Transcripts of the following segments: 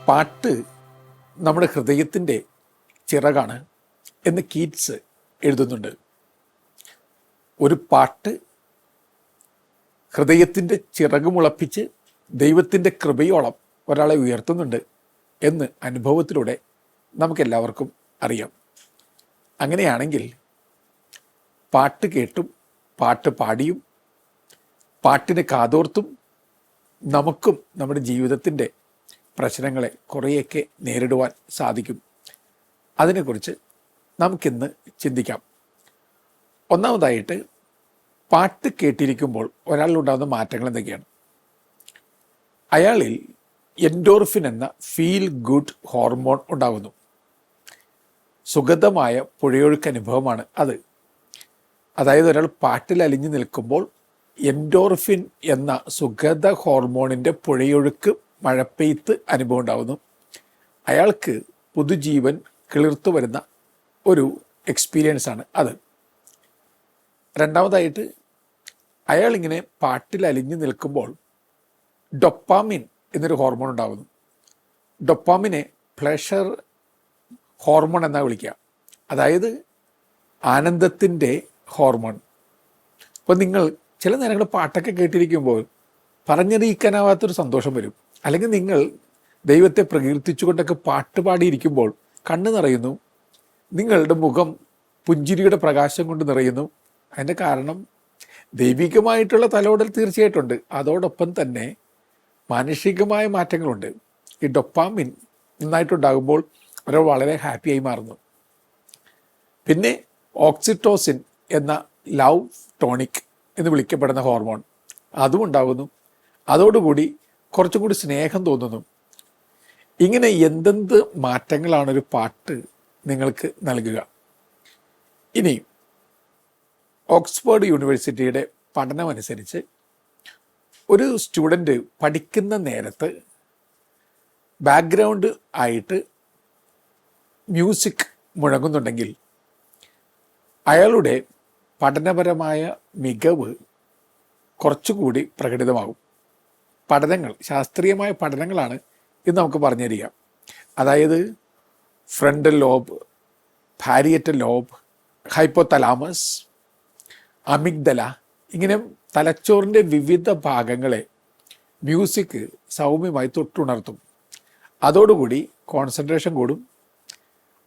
പാട്ട് നമ്മുടെ ഹൃദയത്തിൻ്റെ ചിറകാണ് എന്ന് കീറ്റ്സ് എഴുതുന്നുണ്ട്. ഒരു പാട്ട് ഹൃദയത്തിൻ്റെ ചിറക് മുളപ്പിച്ച് ദൈവത്തിൻ്റെ കൃപയോളം ഒരാളെ ഉയർത്തുന്നുണ്ട് എന്ന് അനുഭവത്തിലൂടെ നമുക്കെല്ലാവർക്കും അറിയാം. അങ്ങനെയാണെങ്കിൽ പാട്ട് കേട്ടും പാട്ട് പാടിയും പാട്ടിന് കാതോർത്തും നമുക്കും നമ്മുടെ ജീവിതത്തിൻ്റെ പ്രശ്നങ്ങളെ കുറേയൊക്കെ നേരിടുവാൻ സാധിക്കും. അതിനെക്കുറിച്ച് നമുക്കിന്ന് ചിന്തിക്കാം. ഒന്നാമതായിട്ട്, പാട്ട് കേട്ടിരിക്കുമ്പോൾ ഒരാളിലുണ്ടാകുന്ന മാറ്റങ്ങൾ എന്തൊക്കെയാണ്? അയാളിൽ എൻഡോർഫിൻ എന്ന ഫീൽ ഗുഡ് ഹോർമോൺ ഉണ്ടാകുന്നു. സുഗതമായ പുഴയൊഴുക്ക് അനുഭവമാണ് അത്. അതായത് ഒരാൾ പാട്ടിൽ അലിഞ്ഞു നിൽക്കുമ്പോൾ എൻഡോർഫിൻ എന്ന സുഗത ഹോർമോണിൻ്റെ പുഴയൊഴുക്ക് മഴപ്പെയ്ത്ത് അനുഭവം ഉണ്ടാകുന്നു. അയാൾക്ക് പുതുജീവൻ കിളിർത്തു വരുന്ന ഒരു എക്സ്പീരിയൻസ് ആണ് അത്. രണ്ടാമതായിട്ട്, അയാളിങ്ങനെ പാട്ടിൽ അലിഞ്ഞു നിൽക്കുമ്പോൾ ഡൊപ്പാമിൻ എന്നൊരു ഹോർമോൺ ഉണ്ടാകുന്നു. ഡൊപ്പാമിനെ പ്ലഷർ ഹോർമോൺ എന്നാണ് വിളിക്കുക. അതായത് ആനന്ദത്തിൻ്റെ ഹോർമോൺ. അപ്പോൾ നിങ്ങൾ ചില നേരങ്ങൾ പാട്ടൊക്കെ കേട്ടിരിക്കുമ്പോൾ പറഞ്ഞറിയിക്കാനാവാത്തൊരു സന്തോഷം വരും. അല്ലെങ്കിൽ നിങ്ങൾ ദൈവത്തെ പ്രകീർത്തിച്ചുകൊണ്ടൊക്കെ പാട്ട് പാടിയിരിക്കുമ്പോൾ കണ്ണ് നിറയുന്നു, നിങ്ങളുടെ മുഖം പുഞ്ചിരിയുടെ പ്രകാശം കൊണ്ട് നിറയുന്നു. അതിൻ്റെ കാരണം ദൈവികമായിട്ടുള്ള തലോടൽ തീർച്ചയായിട്ടുണ്ട്. അതോടൊപ്പം തന്നെ മാനുഷികമായ മാറ്റങ്ങളുണ്ട്. ഈ ഡൊപ്പാമിൻ നന്നായിട്ടുണ്ടാകുമ്പോൾ അവർ വളരെ ഹാപ്പിയായി മാറുന്നു. പിന്നെ ഓക്സിറ്റോസിൻ എന്ന ലവ് ടോണിക് എന്ന് വിളിക്കപ്പെടുന്ന ഹോർമോൺ അതും ഉണ്ടാകുന്നു. അതോടുകൂടി കുറച്ചും കൂടി സ്നേഹം തോന്നുന്നു. ഇങ്ങനെ എന്തെന്ത് മാറ്റങ്ങളാണ് ഒരു പാട്ട് നിങ്ങൾക്ക് നൽകുക. ഇനി ഓക്സ്ഫോർഡ് യൂണിവേഴ്സിറ്റിയുടെ പഠനമനുസരിച്ച് ഒരു സ്റ്റുഡൻറ്റ് പഠിക്കുന്ന നേരത്ത് ബാക്ക്ഗ്രൗണ്ട് ആയിട്ട് മ്യൂസിക് മുഴങ്ങുന്നുണ്ടെങ്കിൽ അയാളുടെ പഠനപരമായ മികവ് കുറച്ചുകൂടി പ്രകടിതമാകും. പഠനങ്ങൾ, ശാസ്ത്രീയമായ പഠനങ്ങളാണ് ഇത് നമുക്ക് പറഞ്ഞു തരിക. അതായത് frontal lobe, parietal lobe, hypothalamus, amygdala, ഇങ്ങനെ തലച്ചോറിൻ്റെ വിവിധ ഭാഗങ്ങളെ മ്യൂസിക് സൗമ്യമായി തൊട്ടുണർത്തും. അതോടുകൂടി കോൺസെൻട്രേഷൻ കൂടും,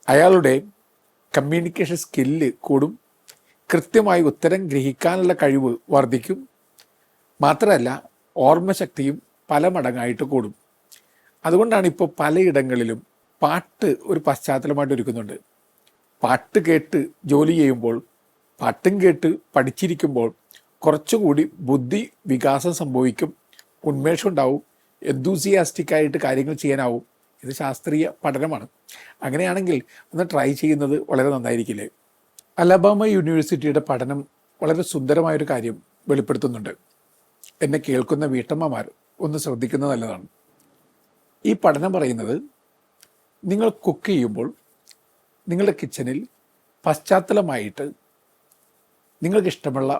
അയാളുടെ കമ്മ്യൂണിക്കേഷൻ സ്കില്ല് കൂടും, കൃത്യമായി ഉത്തരം ഗ്രഹിക്കാനുള്ള കഴിവ് വർദ്ധിക്കും. മാത്രമല്ല ഓർമ്മശക്തിയും പല മടങ്ങായിട്ട് കൂടും. അതുകൊണ്ടാണ് ഇപ്പോൾ പലയിടങ്ങളിലും പാട്ട് ഒരു പശ്ചാത്തലമായിട്ട് ഒരുക്കുന്നുണ്ട്. പാട്ട് കേട്ട് ജോലി ചെയ്യുമ്പോൾ, പാട്ടും കേട്ട് പഠിച്ചിരിക്കുമ്പോൾ കുറച്ചുകൂടി ബുദ്ധി വികാസം സംഭവിക്കും, ഉന്മേഷം ഉണ്ടാവും, എന്തൂസിയാസ്റ്റിക്കായിട്ട് കാര്യങ്ങൾ ചെയ്യാനാവും. ഇത് ശാസ്ത്രീയ പഠനമാണ്. അങ്ങനെയാണെങ്കിൽ ഒന്ന് ട്രൈ ചെയ്യുന്നത് വളരെ നന്നായിരിക്കില്ലേ? അലബാമ യൂണിവേഴ്സിറ്റിയുടെ പഠനം വളരെ സുന്ദരമായൊരു കാര്യം വെളിപ്പെടുത്തുന്നുണ്ട്. എന്നെ കേൾക്കുന്ന വീട്ടമ്മമാർ ഒന്ന് ശ്രദ്ധിക്കുന്നത് നല്ലതാണ്. ഈ പഠനം പറയുന്നത്, നിങ്ങൾ കുക്ക് ചെയ്യുമ്പോൾ നിങ്ങളുടെ കിച്ചണിൽ പശ്ചാത്തലമായിട്ട് നിങ്ങൾക്ക് ഇഷ്ടമുള്ള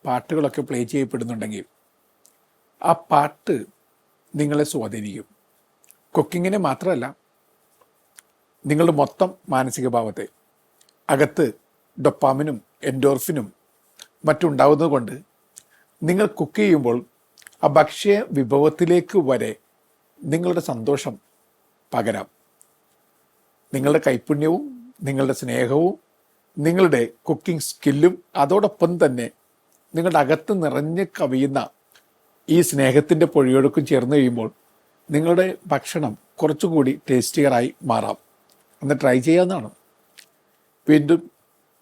പാട്ടുകളൊക്കെ പ്ലേ ചെയ്യപ്പെടുന്നുണ്ടെങ്കിൽ ആ പാട്ട് നിങ്ങളെ സ്വാധീനിക്കും. കുക്കിങ്ങിനെ മാത്രമല്ല, നിങ്ങളുടെ മൊത്തം മാനസിക ഭാവത്തെ. അകത്ത് ഡൊപ്പാമിനും എൻഡോർഫിനും മറ്റുണ്ടാകുന്നത് കൊണ്ട് നിങ്ങൾ കുക്ക് ചെയ്യുമ്പോൾ ആ ഭക്ഷ്യ വിഭവത്തിലേക്ക് വരെ നിങ്ങളുടെ സന്തോഷം പകരാം. നിങ്ങളുടെ കൈപുണ്യവും നിങ്ങളുടെ സ്നേഹവും നിങ്ങളുടെ കുക്കിംഗ് സ്കില്ലും അതോടൊപ്പം തന്നെ നിങ്ങളുടെ അകത്ത് നിറഞ്ഞ് കവിയുന്ന ഈ സ്നേഹത്തിൻ്റെ പൊഴിയൊഴുക്കും ചേർന്ന് കഴിയുമ്പോൾ നിങ്ങളുടെ ഭക്ഷണം കുറച്ചുകൂടി ടേസ്റ്റിയറായി മാറാം. ഒന്ന് ട്രൈ ചെയ്യാവുന്നതാണ്. വീണ്ടും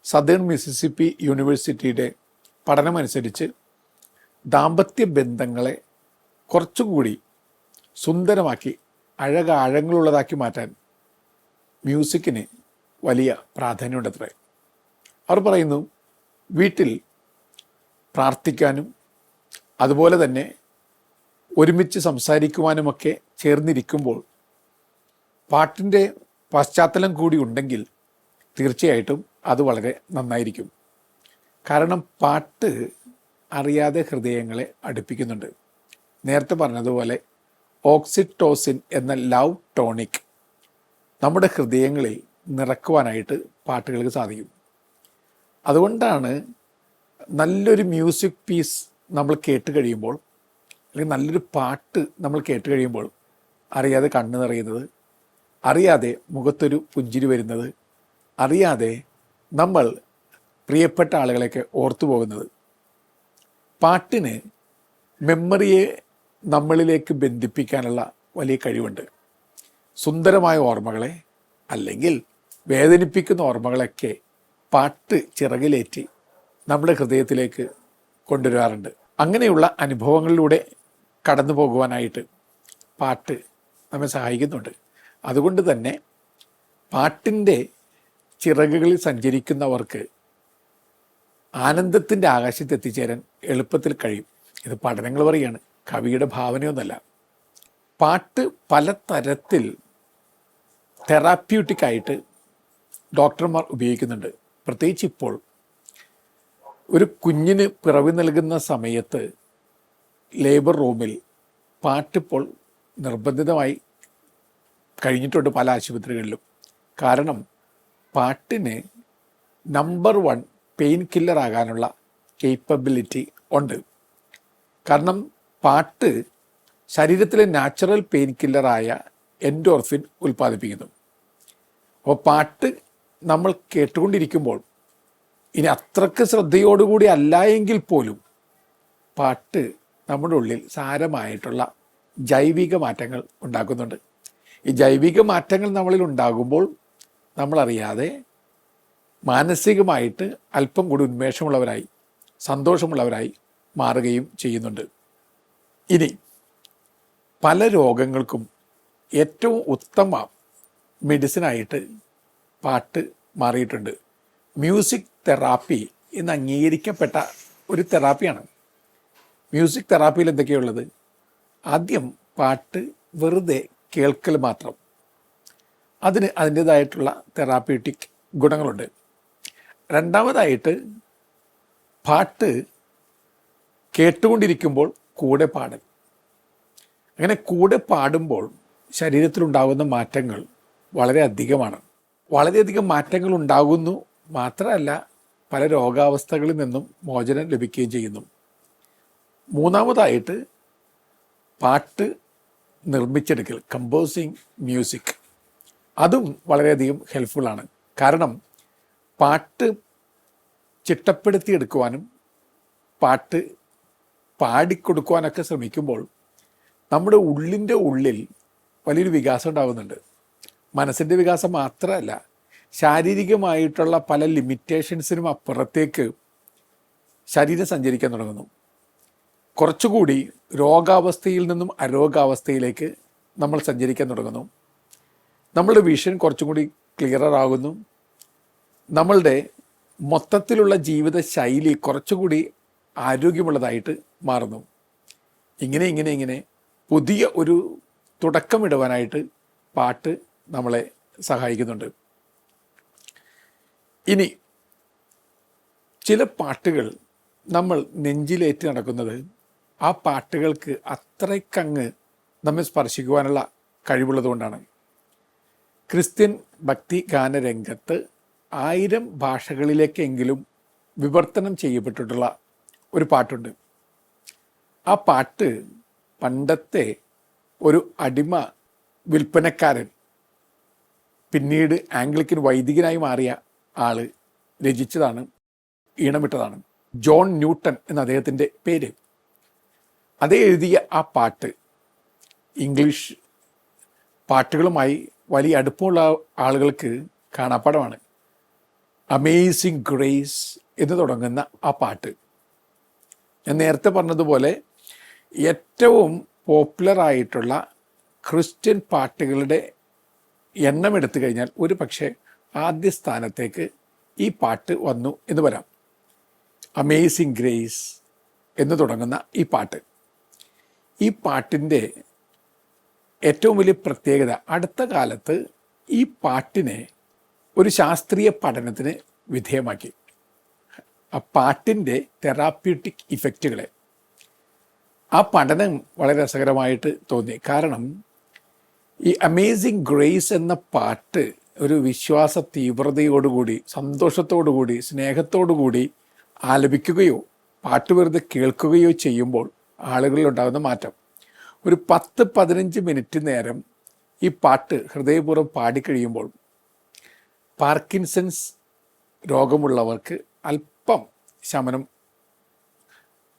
സദേൺ മിസിസിപ്പി യൂണിവേഴ്സിറ്റിയുടെ പഠനമനുസരിച്ച് ദാമ്പത്യ ബന്ധങ്ങളെ കുറച്ചുകൂടി സുന്ദരമാക്കി ആഴങ്ങളുള്ളതാക്കി മാറ്റാൻ മ്യൂസിക്കിന് വലിയ പ്രാധാന്യമുണ്ടത്രേ. അവർ പറയുന്നു, വീട്ടിൽ പ്രാർത്ഥിക്കാനും അതുപോലെ തന്നെ ഒരുമിച്ച് സംസാരിക്കുവാനുമൊക്കെ ചേർന്നിരിക്കുമ്പോൾ പാട്ടിൻ്റെ പശ്ചാത്തലം കൂടി ഉണ്ടെങ്കിൽ തീർച്ചയായിട്ടും അത് വളരെ നന്നായിരിക്കും. കാരണം പാട്ട് അറിയാതെ ഹൃദയങ്ങളെ അടുപ്പിക്കുന്നുണ്ട്. നേരത്തെ പറഞ്ഞതുപോലെ ഓക്സിറ്റോസിൻ എന്ന ലവ് ടോണിക് നമ്മുടെ ഹൃദയങ്ങളിൽ നിറക്കുവാനായിട്ട് പാട്ടുകൾക്ക് സാധിക്കും. അതുകൊണ്ടാണ് നല്ലൊരു മ്യൂസിക് പീസ് നമ്മൾ കേട്ട് കഴിയുമ്പോൾ, അല്ലെങ്കിൽ നല്ലൊരു പാട്ട് നമ്മൾ കേട്ട് കഴിയുമ്പോൾ അറിയാതെ കണ്ണ് നിറയുന്നത്, അറിയാതെ മുഖത്തൊരു പുഞ്ചിരി വരുന്നത്, അറിയാതെ നമ്മൾ പ്രിയപ്പെട്ട ആളുകളെയൊക്കെ ഓർത്തു പോകുന്നത്. പാട്ടിന് മെമ്മറിയെ നമ്മളിലേക്ക് ബന്ധിപ്പിക്കാനുള്ള വലിയ കഴിവുണ്ട്. സുന്ദരമായ ഓർമ്മകളെ അല്ലെങ്കിൽ വേദനിപ്പിക്കുന്ന ഓർമ്മകളൊക്കെ പാട്ട് ചിറകിലേറ്റി നമ്മുടെ ഹൃദയത്തിലേക്ക് കൊണ്ടുവരാറുണ്ട്. അങ്ങനെയുള്ള അനുഭവങ്ങളിലൂടെ കടന്നു പോകുവാനായിട്ട് പാട്ട് നമ്മെ സഹായിക്കുന്നുണ്ട്. അതുകൊണ്ട് തന്നെ പാട്ടിൻ്റെ ചിറകുകളിൽ സഞ്ചരിക്കുന്നവർക്ക് ആനന്ദത്തിൻ്റെ ആകാശത്ത് എത്തിച്ചേരാൻ എളുപ്പത്തിൽ കഴിയും. ഇത് പഠനങ്ങൾ പറയുകയാണ്, കവിയുടെ ഭാവനയൊന്നുമല്ല. പാട്ട് പലതരത്തിൽ തെറാപ്യൂട്ടിക്കായിട്ട് ഡോക്ടർമാർ ഉപയോഗിക്കുന്നുണ്ട്. പ്രത്യേകിച്ച് ഇപ്പോൾ ഒരു കുഞ്ഞിന് പിറവി നൽകുന്ന സമയത്ത് ലേബർ റൂമിൽ പാട്ടിപ്പോൾ നിർബന്ധിതമായി കഴിഞ്ഞിട്ടുണ്ട് പല ആശുപത്രികളിലും. കാരണം പാട്ടിന് നമ്പർ 1 പെയിൻ കില്ലർ ആകാനുള്ള കേപ്പബിലിറ്റി ഉണ്ട്. കാരണം പാട്ട് ശരീരത്തിലെ നാച്ചുറൽ പെയിൻ കില്ലറായ എൻഡോർഫിൻ ഉൽപ്പാദിപ്പിക്കുന്നു. അപ്പോൾ പാട്ട് നമ്മൾ കേട്ടുകൊണ്ടിരിക്കുമ്പോൾ ഇനി അത്രക്ക് ശ്രദ്ധയോടുകൂടി അല്ല എങ്കിൽ പോലും പാട്ട് നമ്മുടെ ഉള്ളിൽ സാരമായിട്ടുള്ള ജൈവിക മാറ്റങ്ങൾ ഉണ്ടാക്കുന്നുണ്ട്. ഈ ജൈവിക മാറ്റങ്ങൾ നമ്മളിൽ ഉണ്ടാകുമ്പോൾ നമ്മളറിയാതെ മാനസികമായിട്ട് അല്പം കൂടി ഉന്മേഷമുള്ളവരായി, സന്തോഷമുള്ളവരായി മാറുകയും ചെയ്യുന്നുണ്ട്. ഇനി പല രോഗങ്ങൾക്കും ഏറ്റവും ഉത്തമ മെഡിസിനായിട്ട് പാട്ട് മാറിയിട്ടുണ്ട്. മ്യൂസിക് തെറാപ്പി എന്ന് അംഗീകരിക്കപ്പെട്ട ഒരു തെറാപ്പിയാണ്. മ്യൂസിക് തെറാപ്പിയിൽ എന്തൊക്കെയുള്ളത്? ആദ്യം പാട്ട് വെറുതെ കേൾക്കൽ മാത്രം, അതിന് അതിൻ്റേതായിട്ടുള്ള തെറാപ്യൂട്ടിക് ഗുണങ്ങളുണ്ട്. രണ്ടാമതായിട്ട് പാട്ട് കേട്ടുകൊണ്ടിരിക്കുമ്പോൾ കൂടെ പാടൽ. അങ്ങനെ കൂടെ പാടുമ്പോൾ ശരീരത്തിലുണ്ടാകുന്ന മാറ്റങ്ങൾ വളരെ അധികമാണ്. വളരെയധികം മാറ്റങ്ങൾ ഉണ്ടാകുന്നു മാത്രമല്ല, പല രോഗാവസ്ഥകളിൽ നിന്നും മോചനം ലഭിക്കുകയും ചെയ്യുന്നു. മൂന്നാമതായിട്ട് പാട്ട് നിർമ്മിച്ചെടുക്കൽ, കമ്പോസിങ് മ്യൂസിക്, അതും വളരെയധികം ഹെൽപ്ഫുള്ളാണ്. കാരണം പാട്ട് ചിട്ടപ്പെടുത്തിയെടുക്കുവാനും പാട്ട് പാടിക്കൊടുക്കുവാനൊക്കെ ശ്രമിക്കുമ്പോൾ നമ്മുടെ ഉള്ളിൻ്റെ ഉള്ളിൽ വലിയൊരു വികാസം ഉണ്ടാകുന്നുണ്ട്. മനസ്സിൻ്റെ വികാസം മാത്രമല്ല, ശാരീരികമായിട്ടുള്ള പല ലിമിറ്റേഷൻസിനും അപ്പുറത്തേക്ക് ശരീരം സഞ്ചരിക്കാൻ തുടങ്ങുന്നു. കുറച്ചുകൂടി രോഗാവസ്ഥയിൽ നിന്നും അരോഗാവസ്ഥയിലേക്ക് നമ്മൾ സഞ്ചരിക്കാൻ തുടങ്ങുന്നു. നമ്മളുടെ വിഷൻ കുറച്ചും കൂടി ക്ലിയറർ ആകുന്നു. നമ്മളുടെ മൊത്തത്തിലുള്ള ജീവിത ശൈലി കുറച്ചുകൂടി ആരോഗ്യമുള്ളതായിട്ട് മാറുന്നു. ഇങ്ങനെ പുതിയ ഒരു തുടക്കമിടുവാനായിട്ട് പാട്ട് നമ്മളെ സഹായിക്കുന്നുണ്ട്. ഇനി ചില പാട്ടുകൾ നമ്മൾ നെഞ്ചിലേറ്റ് നടക്കുന്നത് ആ പാട്ടുകൾക്ക് അത്രയ്ക്കങ്ങ് നമ്മെ സ്പർശിക്കുവാനുള്ള കഴിവുള്ളതുകൊണ്ടാണ്. ക്രിസ്ത്യൻ ഭക്തി ഗാനരംഗത്ത് 1000 ഭാഷകളിലേക്കെങ്കിലും വിവർത്തനം ചെയ്യപ്പെട്ടിട്ടുള്ള ഒരു പാട്ടുണ്ട്. ആ പാട്ട് പണ്ടത്തെ ഒരു അടിമ വിൽപ്പനക്കാരൻ, പിന്നീട് ആംഗ്ലിക്കൻ വൈദികനായി മാറിയ ആള് രചിച്ചതാണ്, ഈണമിട്ടതാണ്. ജോൺ ന്യൂട്ടൺ എന്ന അദ്ദേഹത്തിൻ്റെ പേര്. അതേ എഴുതിയ ആ പാട്ട് ഇംഗ്ലീഷ് പാട്ടുകളുമായി വലിയ അടുപ്പമുള്ള ആളുകൾക്ക് കാണാപ്പാടമാണ്. അമേസിങ് ഗ്രേസ് എന്ന് തുടങ്ങുന്ന ആ പാട്ട്, ഞാൻ നേരത്തെ പറഞ്ഞതുപോലെ ഏറ്റവും പോപ്പുലറായിട്ടുള്ള ക്രിസ്ത്യൻ പാട്ടുകളുടെ എണ്ണം എടുത്തു കഴിഞ്ഞാൽ ഒരു പക്ഷേ ആദ്യ സ്ഥാനത്തേക്ക് ഈ പാട്ട് വന്നു എന്ന് വരാം. അമേസിങ് ഗ്രേസ് എന്ന് തുടങ്ങുന്ന ഈ പാട്ട്, ഈ പാട്ടിൻ്റെ ഏറ്റവും വലിയ പ്രത്യേകത, അടുത്ത കാലത്ത് ഈ പാട്ടിനെ ഒരു ശാസ്ത്രീയ പഠനത്തിന് വിധേയമാക്കി. ആ പാട്ടിൻ്റെ തെറാപ്യൂട്ടിക് ഇഫക്റ്റുകളെ, ആ പഠനം വളരെ രസകരമായിട്ട് തോന്നി. കാരണം ഈ അമേസിങ് ഗ്രേസ് എന്ന പാട്ട് ഒരു വിശ്വാസ തീവ്രതയോടുകൂടി, സന്തോഷത്തോടുകൂടി, സ്നേഹത്തോടുകൂടി ആലപിക്കുകയോ പാട്ട് വെറുതെ കേൾക്കുകയോ ചെയ്യുമ്പോൾ ആളുകളിൽ ഉണ്ടാകുന്ന മാറ്റം, ഒരു 10-15 മിനിറ്റ് നേരം ഈ പാട്ട് ഹൃദയപൂർവ്വം പാടിക്കഴിയുമ്പോൾ പാർക്കിൻസൺസ് രോഗമുള്ളവർക്ക് അല്പം ശമനം,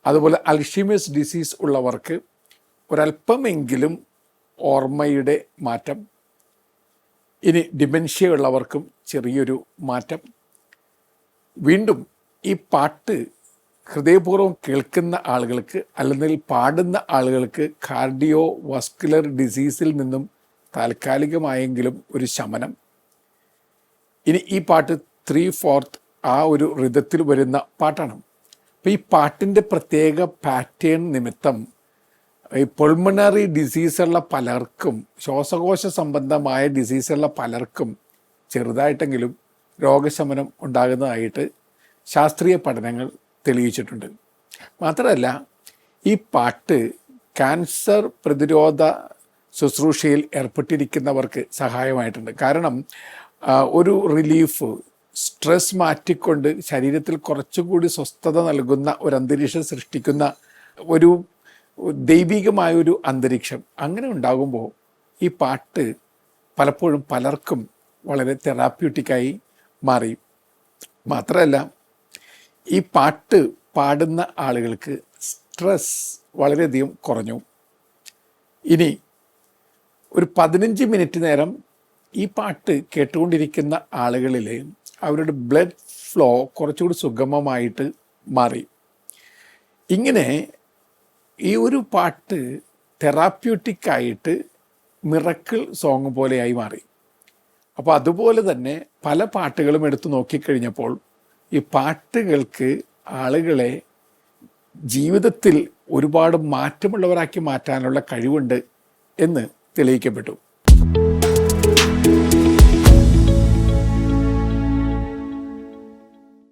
അതുപോലെ അൽഷിമേഴ്സ് ഡിസീസ് ഉള്ളവർക്ക് ഒരല്പമെങ്കിലും ഓർമ്മയുടെ മാറ്റം, ഇനി ഡിമെൻഷ്യ ഉള്ളവർക്കും ചെറിയൊരു മാറ്റം. വീണ്ടും ഈ പാട്ട് ഹൃദയപൂർവ്വം കേൾക്കുന്ന ആളുകൾക്ക് അല്ലെങ്കിൽ പാടുന്ന ആളുകൾക്ക് കാർഡിയോ വാസ്കുലർ ഡിസീസിൽ നിന്നും താൽക്കാലികമായെങ്കിലും ഒരു ശമനം. ഇനി ഈ പാട്ട് 3/4 ആ ഒരു ഋതത്തിൽ വരുന്ന പാട്ടാണ്. അപ്പോൾ ഈ പാട്ടിൻ്റെ പ്രത്യേക പാറ്റേൺ നിമിത്തം ഈ പൾമണറി ഡിസീസുള്ള പലർക്കും, ശ്വാസകോശ സംബന്ധമായ ഡിസീസുള്ള പലർക്കും ചെറുതായിട്ടെങ്കിലും രോഗശമനം ഉണ്ടാകുന്നതായിട്ട് ശാസ്ത്രീയ പഠനങ്ങൾ തെളിയിച്ചിട്ടുണ്ട്. മാത്രമല്ല ഈ പാട്ട് ക്യാൻസർ പ്രതിരോധ ശുശ്രൂഷയിൽ ഏർപ്പെട്ടിരിക്കുന്നവർക്ക് സഹായമായിട്ടുണ്ട്. കാരണം ഒരു റിലീഫ്, സ്ട്രെസ് മാറ്റിക്കൊണ്ട് ശരീരത്തിൽ കുറച്ചുകൂടി സ്വസ്ഥത നൽകുന്ന ഒരു അന്തരീക്ഷം സൃഷ്ടിക്കുന്ന ഒരു ദൈവികമായൊരു അന്തരീക്ഷം അങ്ങനെ ഉണ്ടാകുമ്പോൾ ഈ പാട്ട് പലപ്പോഴും പലർക്കും വളരെ തെറാപ്യൂട്ടിക്കായി മാറി. മാത്രമല്ല ഈ പാട്ട് പാടുന്ന ആളുകൾക്ക് സ്ട്രെസ് വളരെയധികം കുറഞ്ഞു. ഇനി ഒരു 15 മിനിറ്റ് നേരം ഈ പാട്ട് കേട്ടുകൊണ്ടിരിക്കുന്ന ആളുകളിൽ അവരുടെ ബ്ലഡ് ഫ്ലോ കുറച്ചുകൂടി സുഗമമായിട്ട് മാറി. ഇങ്ങനെ ഈ ഒരു പാട്ട് തെറാപ്യൂട്ടിക്കായിട്ട് മിറക്കിൾ സോങ് പോലെയായി മാറി. അപ്പോൾ അതുപോലെ തന്നെ പല പാട്ടുകളും എടുത്തു നോക്കിക്കഴിഞ്ഞപ്പോൾ ഈ പാട്ടുകൾക്ക് ആളുകളെ ജീവിതത്തിൽ ഒരുപാട് മാറ്റമുള്ളവരാക്കി മാറ്റാനുള്ള കഴിവുണ്ട് എന്ന് തെളിയിക്കപ്പെട്ടു.